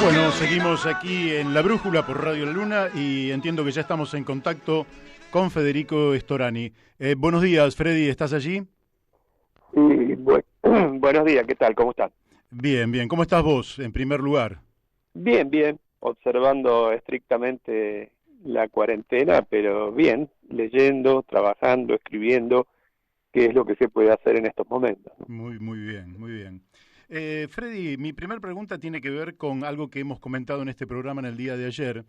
Bueno, seguimos aquí en La Brújula por Radio La Luna y entiendo que ya estamos en contacto con Federico Storani. Buenos días, Freddy, ¿estás allí? Sí, buenos días, ¿qué tal? ¿Cómo están? Bien, bien. ¿Cómo estás vos, en primer lugar? Bien, bien, observando estrictamente la cuarentena, pero bien, leyendo, trabajando, escribiendo, qué es lo que se puede hacer en estos momentos, ¿no? Muy bien, muy bien. Freddy, mi primera pregunta tiene que ver con algo que hemos comentado en este programa en el día de ayer,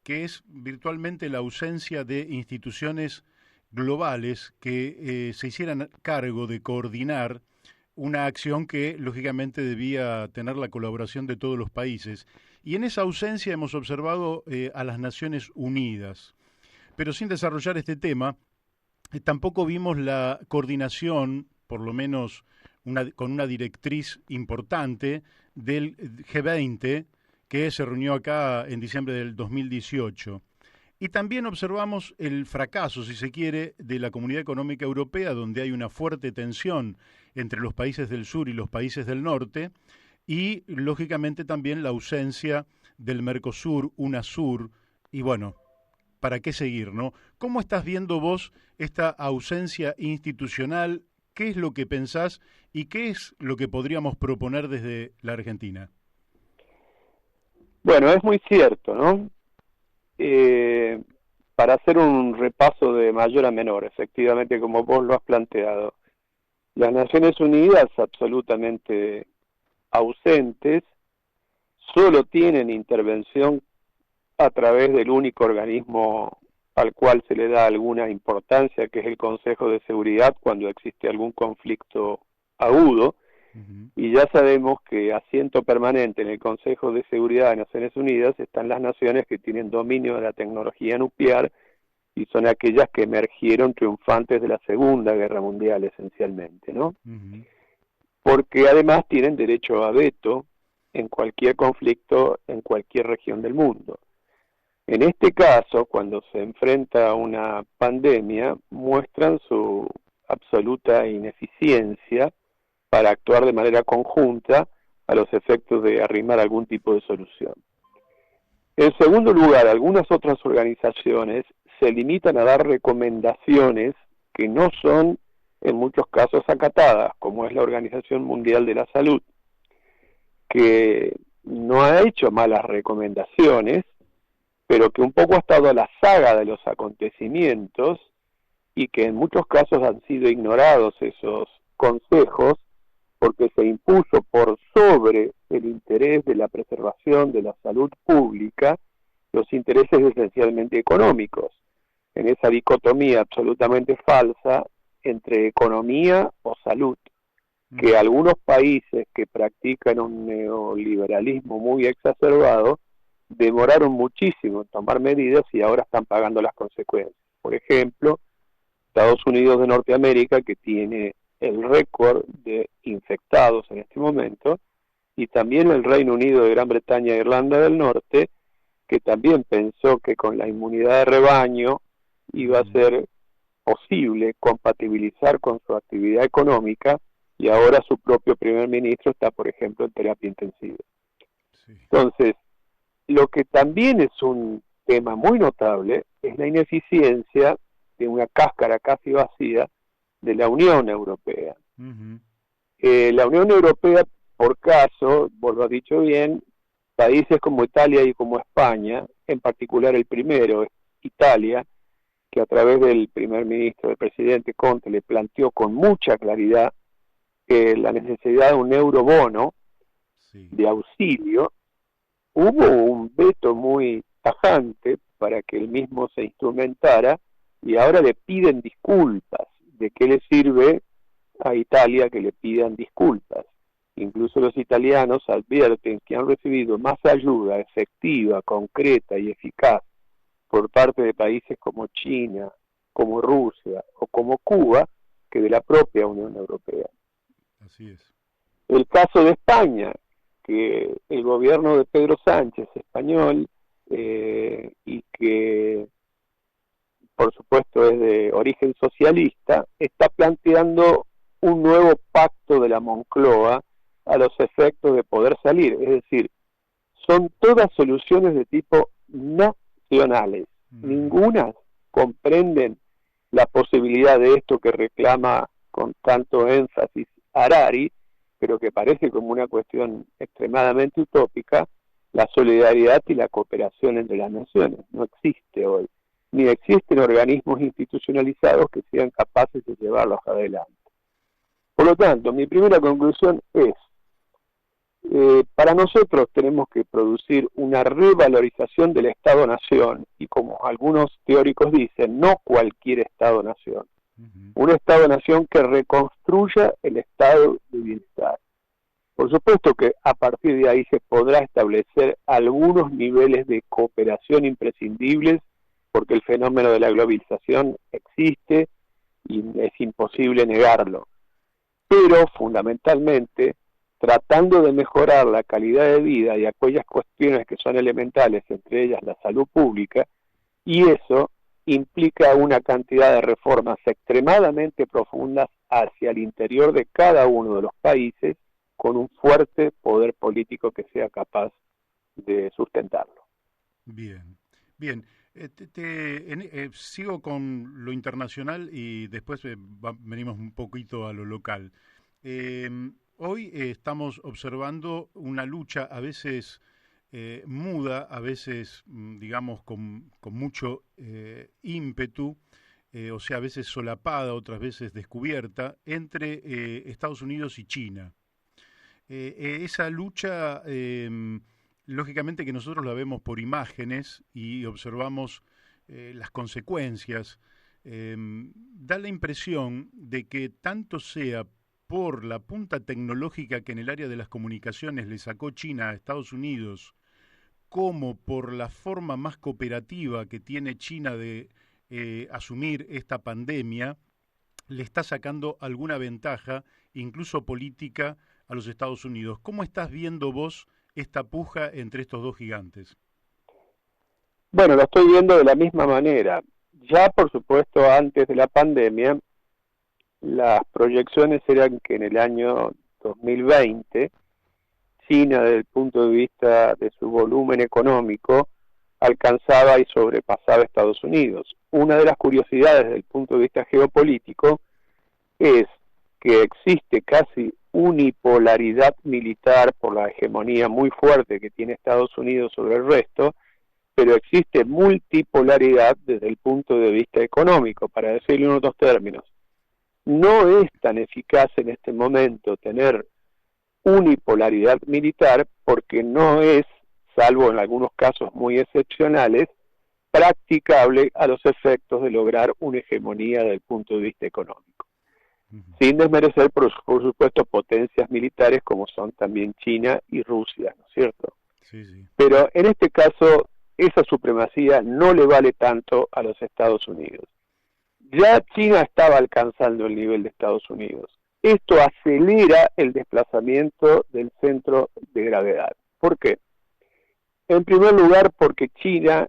que es virtualmente la ausencia de instituciones globales que se hicieran cargo de coordinar una acción que lógicamente debía tener la colaboración de todos los países. Y en esa ausencia hemos observado a las Naciones Unidas. Pero sin desarrollar este tema, tampoco vimos la coordinación, por lo menos con una directriz importante del G20 que se reunió acá en diciembre del 2018. Y también observamos el fracaso, si se quiere, de la Comunidad Económica Europea, donde hay una fuerte tensión entre los países del sur y los países del norte, y lógicamente también la ausencia del Mercosur, UNASUR, y bueno, ¿para qué seguir, no? ¿Cómo estás viendo vos esta ausencia institucional? ¿Qué es lo que pensás y qué es lo que podríamos proponer desde la Argentina? Bueno, es muy cierto, ¿no? Para hacer un repaso de mayor a menor, efectivamente, como vos lo has planteado, las Naciones Unidas absolutamente ausentes, solo tienen intervención a través del único organismo al cual se le da alguna importancia, que es el Consejo de Seguridad, cuando existe algún conflicto agudo, y ya sabemos que asiento permanente en el Consejo de Seguridad de Naciones Unidas están las naciones que tienen dominio de la tecnología nuclear y son aquellas que emergieron triunfantes de la Segunda Guerra Mundial, esencialmente, ¿no? Porque además tienen derecho a veto en cualquier conflicto en cualquier región del mundo. En este caso, cuando se enfrenta a una pandemia, muestran su absoluta ineficiencia para actuar de manera conjunta a los efectos de arrimar algún tipo de solución. En segundo lugar, algunas otras organizaciones se limitan a dar recomendaciones que no son en muchos casos acatadas, como es la Organización Mundial de la Salud, que no ha hecho malas recomendaciones, pero que un poco ha estado a la saga de los acontecimientos y que en muchos casos han sido ignorados esos consejos porque se impuso por sobre el interés de la preservación de la salud pública los intereses esencialmente económicos, en esa dicotomía absolutamente falsa entre economía o salud, que algunos países que practican un neoliberalismo muy exacerbado demoraron muchísimo en tomar medidas y ahora están pagando las consecuencias. Por ejemplo, Estados Unidos de Norteamérica, que tiene el récord de infectados en este momento, y también el Reino Unido de Gran Bretaña e Irlanda del Norte, que también pensó que con la inmunidad de rebaño iba a ser posible compatibilizar con su actividad económica, y ahora su propio primer ministro está, por ejemplo, en terapia intensiva. Sí. Entonces, lo que también es un tema muy notable es la ineficiencia de una cáscara casi vacía de la Unión Europea. La Unión Europea, por caso, vos lo has dicho bien, países como Italia y como España, en particular el primero, Italia, que a través del primer ministro, del presidente Conte, le planteó con mucha claridad la necesidad de un eurobono de auxilio, hubo un veto muy tajante para que el mismo se instrumentara y ahora le piden disculpas. ¿De qué le sirve a Italia que le pidan disculpas? Incluso los italianos advierten que han recibido más ayuda efectiva, concreta y eficaz por parte de países como China, como Rusia o como Cuba que de la propia Unión Europea. Así es. El caso de España, que el gobierno de Pedro Sánchez, español, y que por supuesto es de origen socialista, está planteando un nuevo pacto de la Moncloa a los efectos de poder salir, es decir, son todas soluciones de tipo nacionales. Ninguna comprenden la posibilidad de esto que reclama con tanto énfasis Harari, pero que parece como una cuestión extremadamente utópica, la solidaridad y la cooperación entre las naciones. No existe hoy, ni existen organismos institucionalizados que sean capaces de llevarlos adelante. Por lo tanto, mi primera conclusión es, para nosotros tenemos que producir una revalorización del Estado-Nación, y como algunos teóricos dicen, no cualquier Estado-Nación, un Estado-Nación que reconstruya el estado de bienestar. Por supuesto que a partir de ahí se podrá establecer algunos niveles de cooperación imprescindibles, porque el fenómeno de la globalización existe y es imposible negarlo. Pero fundamentalmente, tratando de mejorar la calidad de vida y aquellas cuestiones que son elementales, entre ellas la salud pública, y eso implica una cantidad de reformas extremadamente profundas hacia el interior de cada uno de los países, con un fuerte poder político que sea capaz de sustentarlo. Bien, bien. Sigo con lo internacional y después venimos un poquito a lo local. Hoy estamos observando una lucha a veces muda, a veces, digamos, con mucho ímpetu, o sea, a veces solapada, otras veces descubierta, entre Estados Unidos y China. Esa lucha, lógicamente que nosotros la vemos por imágenes y observamos las consecuencias, da la impresión de que tanto sea por la punta tecnológica que en el área de las comunicaciones le sacó China a Estados Unidos, como por la forma más cooperativa que tiene China de asumir esta pandemia, le está sacando alguna ventaja, incluso política, a los Estados Unidos. ¿Cómo estás viendo vos esta puja entre estos dos gigantes? Bueno, lo estoy viendo de la misma manera. Ya, por supuesto, antes de la pandemia, las proyecciones eran que en el año 2020, China, desde el punto de vista de su volumen económico, alcanzaba y sobrepasaba a Estados Unidos. Una de las curiosidades desde el punto de vista geopolítico es que existe casi unipolaridad militar por la hegemonía muy fuerte que tiene Estados Unidos sobre el resto, pero existe multipolaridad desde el punto de vista económico, para decirlo en otros términos. No es tan eficaz en este momento tener unipolaridad militar porque no es, salvo en algunos casos muy excepcionales, practicable a los efectos de lograr una hegemonía desde el punto de vista económico. Sin desmerecer, por supuesto, potencias militares como son también China y Rusia, ¿no es cierto? Sí, sí. Pero en este caso, esa supremacía no le vale tanto a los Estados Unidos. Ya China estaba alcanzando el nivel de Estados Unidos. Esto acelera el desplazamiento del centro de gravedad. ¿Por qué? En primer lugar, porque China,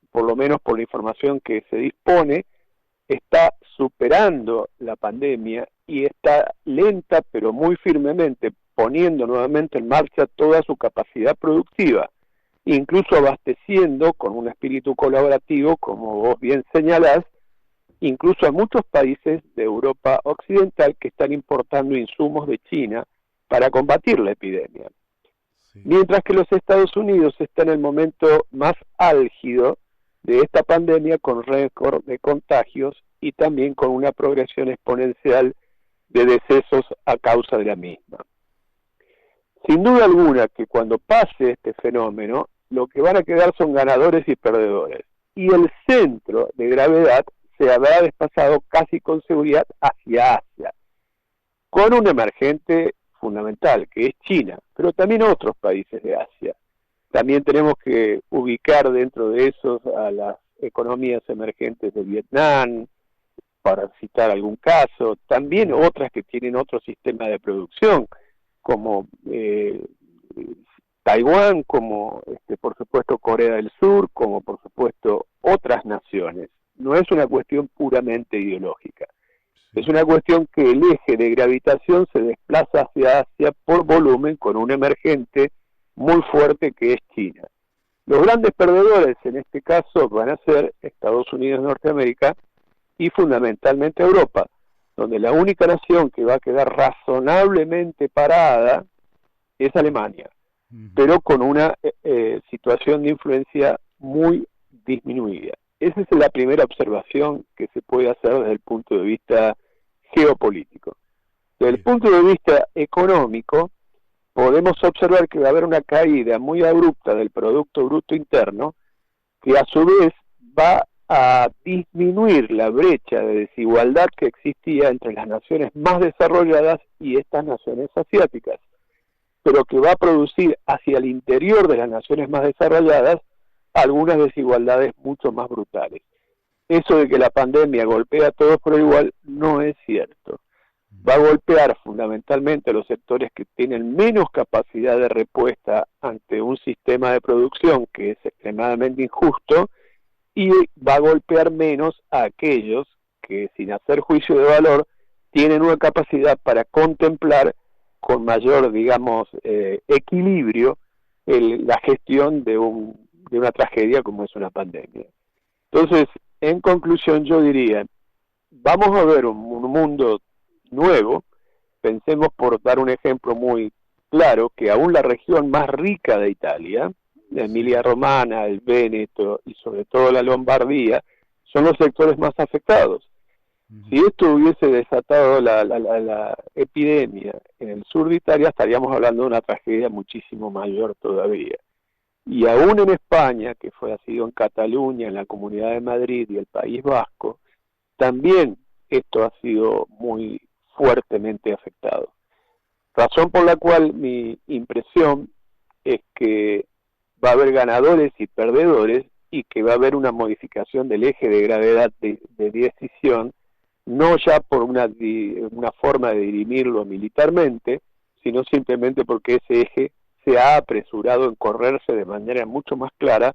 por lo menos por la información que se dispone, está superando la pandemia y está lenta pero muy firmemente poniendo nuevamente en marcha toda su capacidad productiva, incluso abasteciendo con un espíritu colaborativo, como vos bien señalás, incluso a muchos países de Europa Occidental que están importando insumos de China para combatir la epidemia. Sí. Mientras que los Estados Unidos están en el momento más álgido de esta pandemia, con récord de contagios y también con una progresión exponencial de decesos a causa de la misma. Sin duda alguna que cuando pase este fenómeno, lo que van a quedar son ganadores y perdedores. Y el centro de gravedad se habrá desplazado casi con seguridad hacia Asia, con un emergente fundamental, que es China, pero también otros países de Asia. También tenemos que ubicar dentro de esos a las economías emergentes de Vietnam, para citar algún caso, también otras que tienen otro sistema de producción, como Taiwán, como por supuesto Corea del Sur, como por supuesto otras naciones. No es una cuestión puramente ideológica. Es una cuestión que el eje de gravitación se desplaza hacia Asia por volumen con un emergente muy fuerte que es China. Los grandes perdedores en este caso van a ser Estados Unidos de Norteamérica y fundamentalmente Europa, donde la única nación que va a quedar razonablemente parada es Alemania, pero con una situación de influencia muy disminuida. Esa es la primera observación que se puede hacer desde el punto de vista geopolítico. Desde el punto de vista económico, podemos observar que va a haber una caída muy abrupta del Producto Bruto Interno, que a su vez va a disminuir la brecha de desigualdad que existía entre las naciones más desarrolladas y estas naciones asiáticas, pero que va a producir hacia el interior de las naciones más desarrolladas algunas desigualdades mucho más brutales. Eso de que la pandemia golpea a todos por igual no es cierto. Va a golpear fundamentalmente a los sectores que tienen menos capacidad de respuesta ante un sistema de producción que es extremadamente injusto, y va a golpear menos a aquellos que, sin hacer juicio de valor, tienen una capacidad para contemplar con mayor, digamos, equilibrio la gestión de una tragedia como es una pandemia. Entonces, en conclusión, yo diría, vamos a ver un mundo nuevo. Pensemos, por dar un ejemplo muy claro, que aún la región más rica de Italia, la Emilia-Romana, el Véneto y sobre todo la Lombardía, son los sectores más afectados. Si esto hubiese desatado la epidemia en el sur de Italia, estaríamos hablando de una tragedia muchísimo mayor todavía. Y aún en España, que ha sido en Cataluña, en la Comunidad de Madrid y el País Vasco, también esto ha sido muy fuertemente afectado. Razón por la cual mi impresión es que va a haber ganadores y perdedores y que va a haber una modificación del eje de gravedad de decisión, no ya por una forma de dirimirlo militarmente, sino simplemente porque ese eje se ha apresurado en correrse de manera mucho más clara,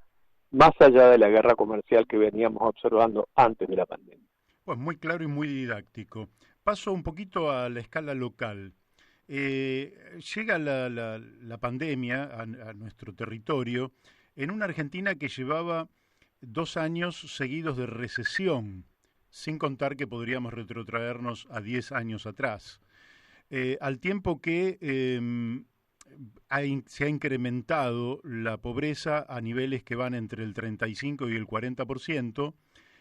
más allá de la guerra comercial que veníamos observando antes de la pandemia. Pues muy claro y muy didáctico. Paso un poquito a la escala local. Llega la pandemia a nuestro territorio en una Argentina que llevaba 2 años seguidos de recesión, sin contar que podríamos retrotraernos a 10 años atrás. Al tiempo que se ha incrementado la pobreza a niveles que van entre el 35 y el 40%,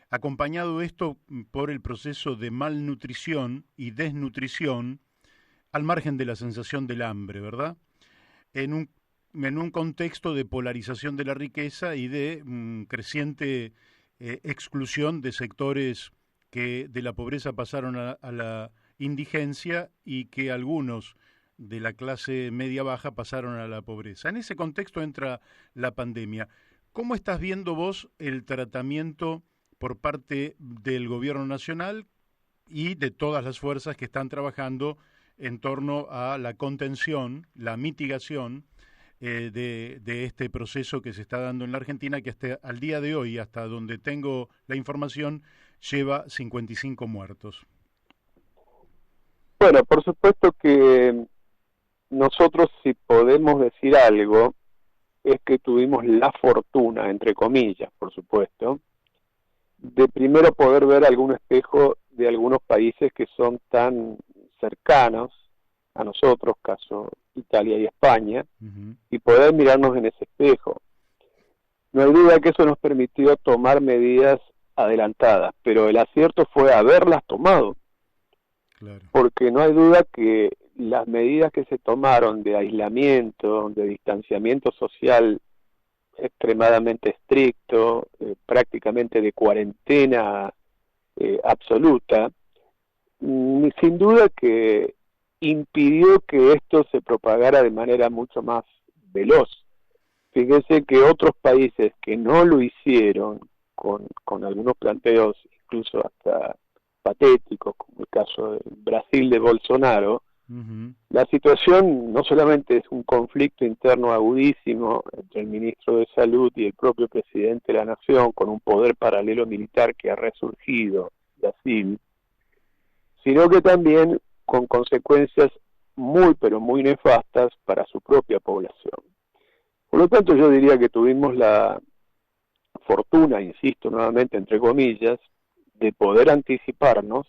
acompañado esto por el proceso de malnutrición y desnutrición, al margen de la sensación del hambre, ¿verdad? En un contexto de polarización de la riqueza y de creciente exclusión de sectores que de la pobreza pasaron a la indigencia y que algunos de la clase media-baja pasaron a la pobreza. En ese contexto entra la pandemia. ¿Cómo estás viendo vos el tratamiento por parte del gobierno nacional y de todas las fuerzas que están trabajando en torno a la contención, la mitigación de este proceso que se está dando en la Argentina, que hasta al día de hoy, hasta donde tengo la información, lleva 55 muertos? Bueno, por supuesto que nosotros, si podemos decir algo, es que tuvimos la fortuna, entre comillas, por supuesto, de primero poder ver algún espejo de algunos países que son tan cercanos a nosotros, caso Italia y España, y poder mirarnos en ese espejo. No hay duda que eso nos permitió tomar medidas adelantadas, pero el acierto fue haberlas tomado. Claro. Porque no hay duda que las medidas que se tomaron de aislamiento, de distanciamiento social extremadamente estricto, prácticamente de cuarentena absoluta, sin duda que impidió que esto se propagara de manera mucho más veloz. Fíjense que otros países que no lo hicieron, con algunos planteos incluso hasta patéticos, como el caso de Brasil de Bolsonaro, la situación no solamente es un conflicto interno agudísimo entre el ministro de Salud y el propio presidente de la Nación, con un poder paralelo militar que ha resurgido, Brasil, sino que también con consecuencias muy, pero muy nefastas para su propia población. Por lo tanto, yo diría que tuvimos la fortuna, insisto nuevamente, entre comillas, de poder anticiparnos,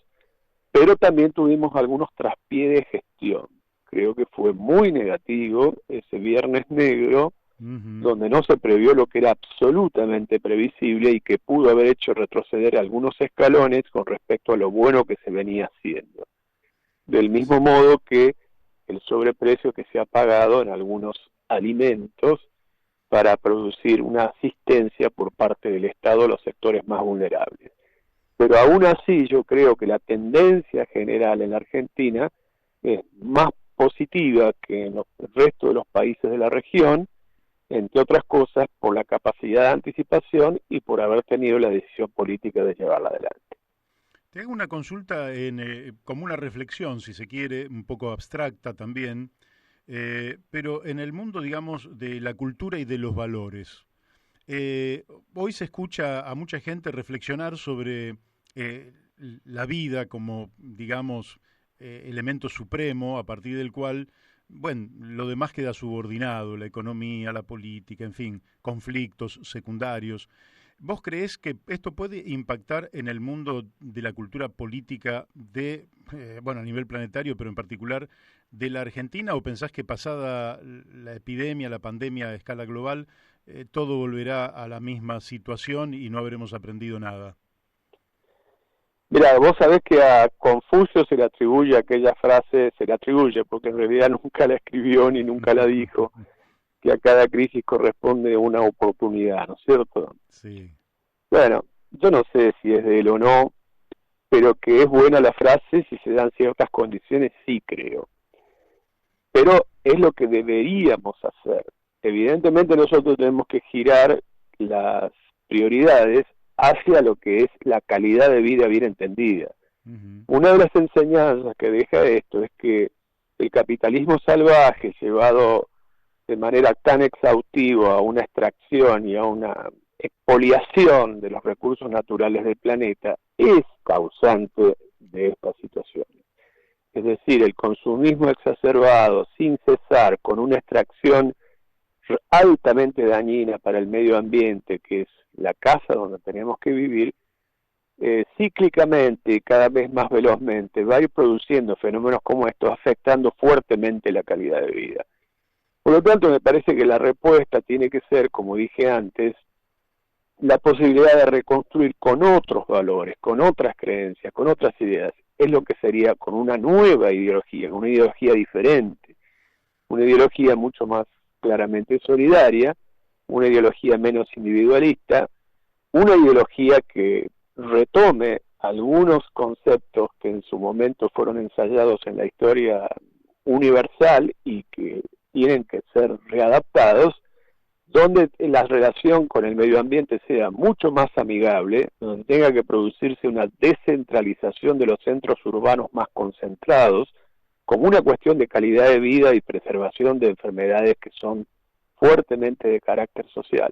pero también tuvimos algunos traspiés de gestión. Creo que fue muy negativo ese viernes negro, donde no se previó lo que era absolutamente previsible y que pudo haber hecho retroceder algunos escalones con respecto a lo bueno que se venía haciendo. Del mismo modo que el sobreprecio que se ha pagado en algunos alimentos para producir una asistencia por parte del Estado a los sectores más vulnerables. Pero aún así yo creo que la tendencia general en la Argentina es más positiva que en el resto de los países de la región, entre otras cosas por la capacidad de anticipación y por haber tenido la decisión política de llevarla adelante. Te hago una consulta como una reflexión, si se quiere, un poco abstracta también, pero en el mundo, digamos, de la cultura y de los valores. Hoy se escucha a mucha gente reflexionar sobre la vida como, digamos, elemento supremo a partir del cual, bueno, lo demás queda subordinado, la economía, la política, en fin, conflictos secundarios. ¿Vos creés que esto puede impactar en el mundo de la cultura política bueno, a nivel planetario, pero en particular de la Argentina? ¿O pensás que pasada la epidemia, la pandemia a escala global, todo volverá a la misma situación y no habremos aprendido nada? Mira, vos sabés que a Confucio se le atribuye aquella frase, se le atribuye porque en realidad nunca la escribió ni nunca la dijo, que a cada crisis corresponde una oportunidad, ¿no es cierto? Sí. Bueno, yo no sé si es de él o no, pero que es buena la frase si se dan ciertas condiciones, sí creo. Pero es lo que deberíamos hacer. Evidentemente nosotros tenemos que girar las prioridades hacia lo que es la calidad de vida bien entendida. Uh-huh. Una de las enseñanzas que deja esto es que el capitalismo salvaje llevado de manera tan exhaustiva a una extracción y a una expoliación de los recursos naturales del planeta es causante de esta situación. Es decir, el consumismo exacerbado sin cesar con una extracción altamente dañina para el medio ambiente, que es la casa donde tenemos que vivir, cíclicamente y cada vez más velozmente va a ir produciendo fenómenos como estos, afectando fuertemente la calidad de vida. Por lo tanto, me parece que la respuesta tiene que ser, como dije antes, la posibilidad de reconstruir con otros valores, con otras creencias, con otras ideas. Es lo que sería con una nueva ideología, con una ideología diferente, una ideología mucho más claramente solidaria, una ideología menos individualista, una ideología que retome algunos conceptos que en su momento fueron ensayados en la historia universal y que tienen que ser readaptados, donde la relación con el medio ambiente sea mucho más amigable, donde tenga que producirse una descentralización de los centros urbanos más concentrados, como una cuestión de calidad de vida y preservación de enfermedades que son fuertemente de carácter social.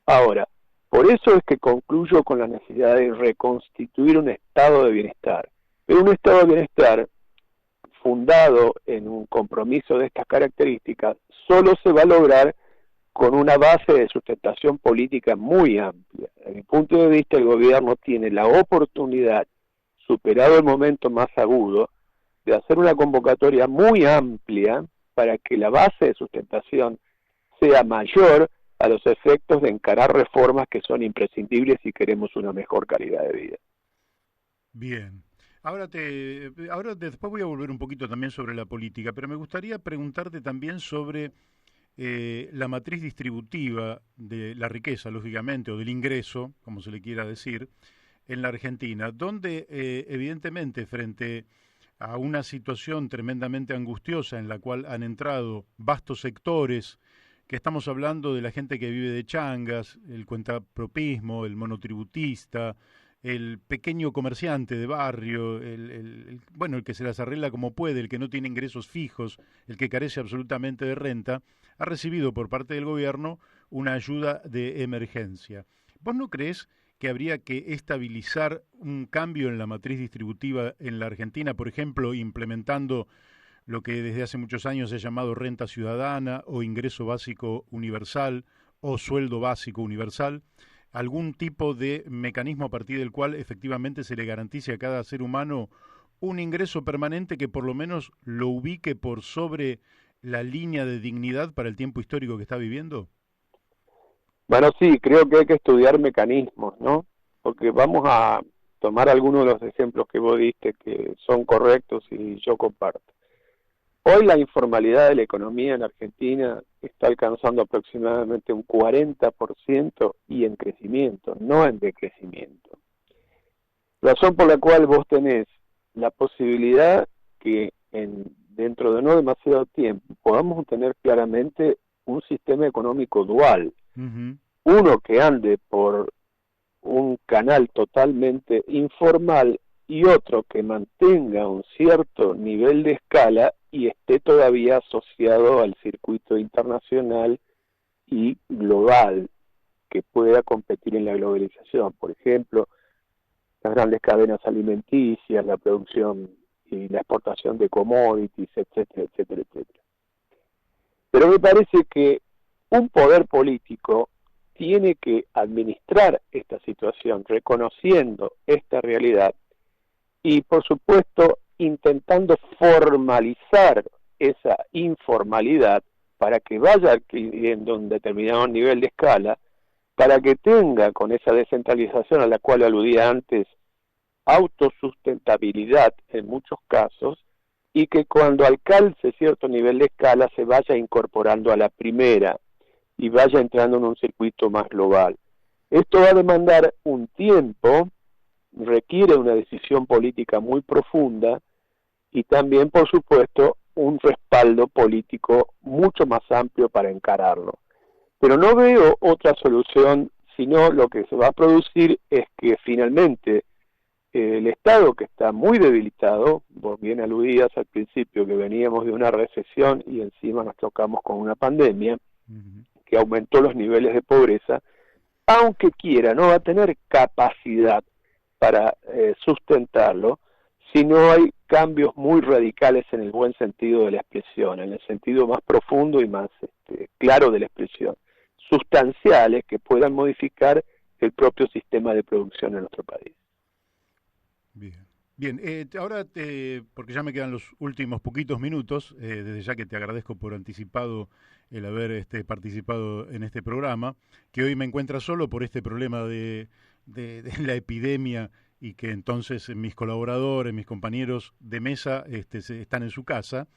Ahora, por eso es que concluyo con la necesidad de reconstituir un estado de bienestar, pero un estado de bienestar fundado en un compromiso de estas características solo se va a lograr con una base de sustentación política muy amplia. Desde mi punto de vista, el gobierno tiene la oportunidad, superado el momento más agudo, de hacer una convocatoria muy amplia para que la base de sustentación sea mayor a los efectos de encarar reformas que son imprescindibles si queremos una mejor calidad de vida. Bien. Ahora después voy a volver un poquito también sobre la política, pero me gustaría preguntarte también sobre la matriz distributiva de la riqueza, lógicamente, o del ingreso, como se le quiera decir, en la Argentina, donde evidentemente frente a una situación tremendamente angustiosa en la cual han entrado vastos sectores, que estamos hablando de la gente que vive de changas, el cuentapropismo, el monotributista, el pequeño comerciante de barrio, bueno, el que se las arregla como puede, el que no tiene ingresos fijos, el que carece absolutamente de renta, ha recibido por parte del gobierno una ayuda de emergencia. ¿Vos no creés que habría que estabilizar un cambio en la matriz distributiva en la Argentina, por ejemplo, implementando lo que desde hace muchos años se ha llamado renta ciudadana o ingreso básico universal o sueldo básico universal, algún tipo de mecanismo a partir del cual efectivamente se le garantice a cada ser humano un ingreso permanente que por lo menos lo ubique por sobre la línea de dignidad para el tiempo histórico que está viviendo? Bueno, sí, creo que hay que estudiar mecanismos, ¿no? Porque vamos a tomar algunos de los ejemplos que vos diste que son correctos y yo comparto. Hoy la informalidad de la economía en Argentina está alcanzando aproximadamente un 40% y en crecimiento, no en decrecimiento. Razón por la cual vos tenés la posibilidad que dentro de no demasiado tiempo podamos tener claramente un sistema económico dual. Uh-huh. Uno que ande por un canal totalmente informal y otro que mantenga un cierto nivel de escala y esté todavía asociado al circuito internacional y global que pueda competir en la globalización. Por ejemplo, las grandes cadenas alimenticias, la producción y la exportación de commodities, etcétera, etcétera, etcétera. Pero me parece que un poder político tiene que administrar esta situación, reconociendo esta realidad y, por supuesto, intentando formalizar esa informalidad para que vaya adquiriendo un determinado nivel de escala, para que tenga, con esa descentralización a la cual aludía antes, autosustentabilidad en muchos casos, y que cuando alcance cierto nivel de escala se vaya incorporando a la primera y vaya entrando en un circuito más global. Esto va a demandar un tiempo, requiere una decisión política muy profunda y también, por supuesto, un respaldo político mucho más amplio para encararlo. Pero no veo otra solución, sino lo que se va a producir es que finalmente el Estado, que está muy debilitado, vos bien aludías al principio que veníamos de una recesión y encima nos tocamos con una pandemia, que aumentó los niveles de pobreza, aunque quiera, no va a tener capacidad para sustentarlo si no hay cambios muy radicales en el buen sentido de la expresión, en el sentido más profundo y más claro de la expresión, sustanciales que puedan modificar el propio sistema de producción en nuestro país. Bien. Bien, ahora, porque ya me quedan los últimos poquitos minutos, desde ya que te agradezco por anticipado el haber participado en este programa, que hoy me encuentra solo por este problema de la epidemia y que entonces mis colaboradores, mis compañeros de mesa están en su casa.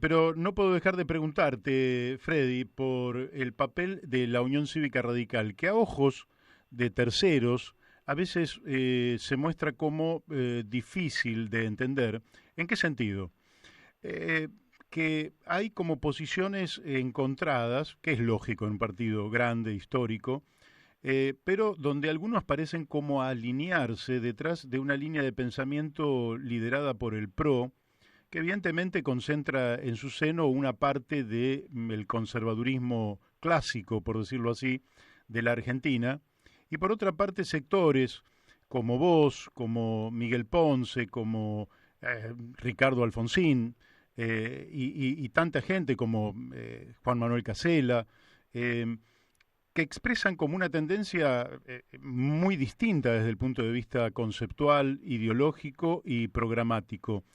Pero no puedo dejar de preguntarte, Freddy, por el papel de la Unión Cívica Radical, que a ojos de terceros a veces se muestra como difícil de entender. ¿En qué sentido? Que hay como posiciones encontradas, que es lógico en un partido grande, histórico, pero donde algunos parecen como alinearse detrás de una línea de pensamiento liderada por el PRO, que evidentemente concentra en su seno una parte del conservadurismo clásico, por decirlo así, de la Argentina, y por otra parte sectores como vos, como Miguel Ponce, como Ricardo Alfonsín, y tanta gente como Juan Manuel Casella, que expresan como una tendencia muy distinta desde el punto de vista conceptual, ideológico y programático.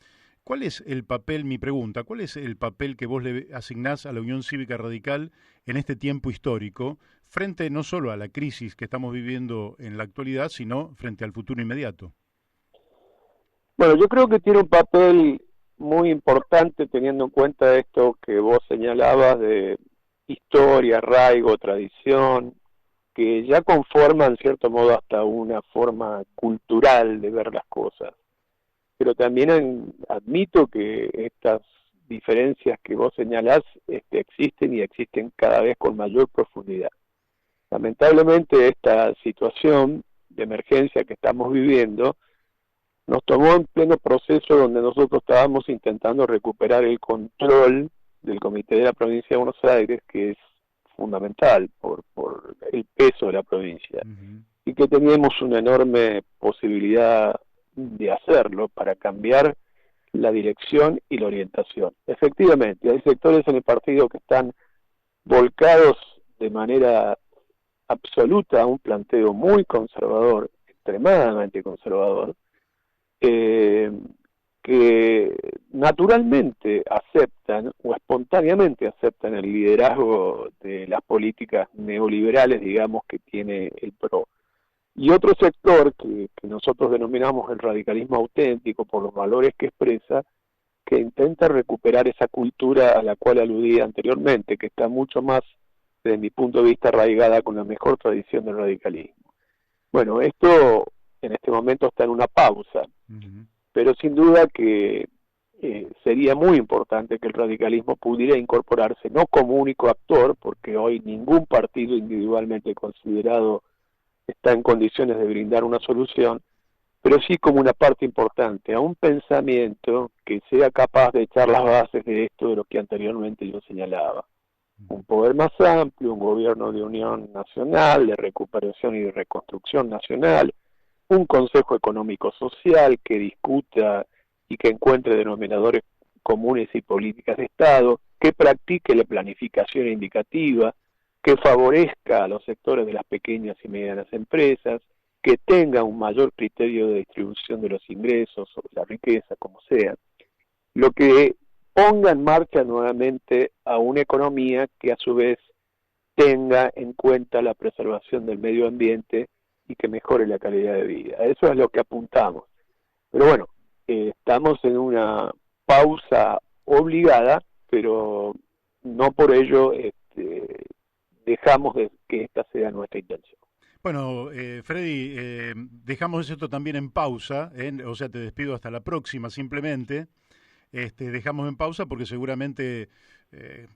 ¿Cuál es el papel, mi pregunta, cuál es el papel que vos le asignás a la Unión Cívica Radical en este tiempo histórico, frente no solo a la crisis que estamos viviendo en la actualidad, sino frente al futuro inmediato? Bueno, yo creo que tiene un papel muy importante teniendo en cuenta esto que vos señalabas de historia, arraigo, tradición, que ya conforman en cierto modo hasta una forma cultural de ver las cosas. Pero también admito que estas diferencias que vos señalás existen y existen cada vez con mayor profundidad. Lamentablemente esta situación de emergencia que estamos viviendo nos tomó en pleno proceso donde nosotros estábamos intentando recuperar el control del Comité de la Provincia de Buenos Aires, que es fundamental por el peso de la provincia, y que teníamos una enorme posibilidad de hacerlo para cambiar la dirección y la orientación. Efectivamente, hay sectores en el partido que están volcados de manera absoluta a un planteo muy conservador, extremadamente conservador, que naturalmente aceptan o espontáneamente aceptan el liderazgo de las políticas neoliberales, digamos, que tiene el PRO. Y otro sector que nosotros denominamos el radicalismo auténtico por los valores que expresa, que intenta recuperar esa cultura a la cual aludía anteriormente, que está mucho más, desde mi punto de vista, arraigada con la mejor tradición del radicalismo. Bueno, esto en este momento está en una pausa, pero sin duda que sería muy importante que el radicalismo pudiera incorporarse, no como único actor, porque hoy ningún partido individualmente considerado está en condiciones de brindar una solución, pero sí como una parte importante, a un pensamiento que sea capaz de echar las bases de esto de lo que anteriormente yo señalaba. Un poder más amplio, un gobierno de unión nacional, de recuperación y de reconstrucción nacional, un Consejo Económico Social que discuta y que encuentre denominadores comunes y políticas de Estado, que practique la planificación indicativa, que favorezca a los sectores de las pequeñas y medianas empresas, que tenga un mayor criterio de distribución de los ingresos o de la riqueza, como sea, lo que ponga en marcha nuevamente a una economía que a su vez tenga en cuenta la preservación del medio ambiente y que mejore la calidad de vida. Eso es lo que apuntamos. Pero bueno, estamos en una pausa obligada, pero no por ello dejamos de que esta sea nuestra intención. Bueno, Freddy, dejamos esto también en pausa, o sea, te despido hasta la próxima simplemente. Dejamos en pausa porque seguramente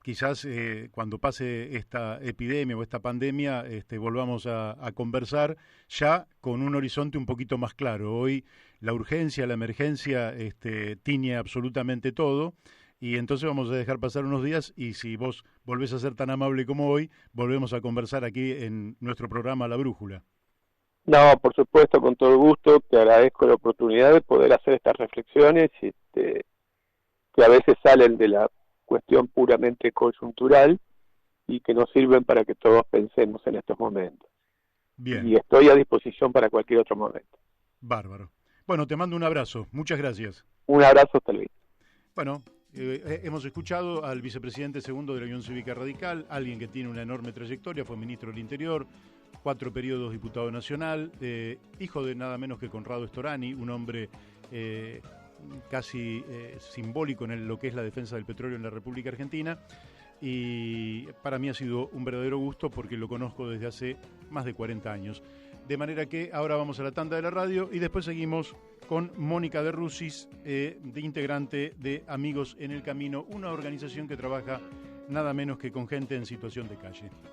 quizás cuando pase esta epidemia o esta pandemia volvamos a conversar ya con un horizonte un poquito más claro. Hoy la urgencia, la emergencia tiñe absolutamente todo y entonces vamos a dejar pasar unos días y si vos volvés a ser tan amable como hoy, volvemos a conversar aquí en nuestro programa La Brújula. No, por supuesto, con todo gusto, te agradezco la oportunidad de poder hacer estas reflexiones que a veces salen de la cuestión puramente coyuntural y que nos sirven para que todos pensemos en estos momentos. Bien. Y estoy a disposición para cualquier otro momento. Bárbaro. Bueno, te mando un abrazo. Muchas gracias. Un abrazo, hasta luego. Bueno, hemos escuchado al vicepresidente segundo de la Unión Cívica Radical, alguien que tiene una enorme trayectoria, fue ministro del Interior, 4 periodos diputado nacional, hijo de nada menos que Conrado Storani, un hombre casi simbólico en lo que es la defensa del petróleo en la República Argentina, y para mí ha sido un verdadero gusto porque lo conozco desde hace más de 40 años. De manera que ahora vamos a la tanda de la radio y después seguimos con Mónica de Rusis, de integrante de Amigos en el Camino, una organización que trabaja nada menos que con gente en situación de calle.